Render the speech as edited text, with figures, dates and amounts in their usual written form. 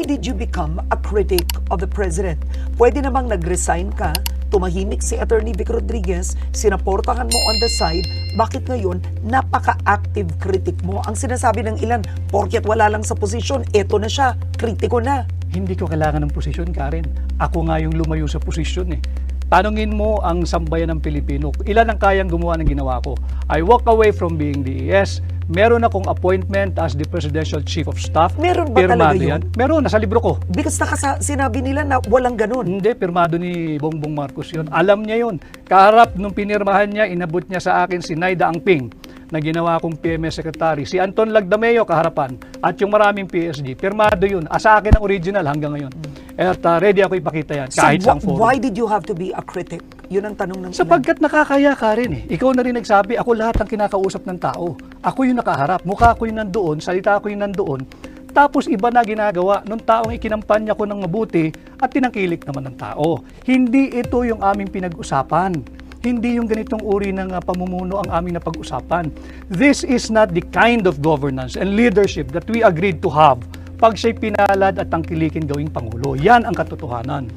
Did you become a critic of the president? Pwede namang nag-resign ka, tumahimik si Attorney Vic Rodriguez, sinaportahan mo on the side, bakit ngayon napaka-active critic mo? Ang sinasabi ng ilan, porket wala lang sa posisyon, eto na siya, kritiko na. Hindi ko kailangan ng posisyon, Karen. Ako nga yung lumayo sa posisyon eh. Tanungin mo ang sambayan ng Pilipino. Ilan ang kayang gumawa ng ginawa ko? I walk away from being DES. Meron akong appointment as the Presidential Chief of Staff. Meron ba talaga yun? Meron, nasa libro ko. Because sinabi nila na walang ganun. Hindi, pirmado ni Bongbong Marcos yun. Alam niya yun. Kaharap nung pinirmahan niya, inabot niya sa akin si Naida Angping na ginawa kong PMS Secretary. Si Anton Lagdameo kaharapan. At yung maraming PSG. Pirmado yun. Sa akin ang original hanggang ngayon. At ready ako ipakita yan kahit So, sa forum. why did you have to be a critic? Yun ang tanong ng ilan. Sapagkat nakakaya ka rin eh. Ikaw na rin nagsabi, ako lahat ang kinakausap ng tao. Ako yung nakaharap, mukha ko yung nandoon, salita ko yung nandoon. Tapos iba na ginagawa nung taong ikinampanya ko ng mabuti at tinangkilik naman ng tao. Hindi ito yung aming pinag-usapan. Hindi yung ganitong uri ng pamumuno ang aming napag-usapan. This is not the kind of governance and leadership that we agreed to have pag siya'y pinalad at tangkilikin gawing Pangulo. Yan ang katotohanan.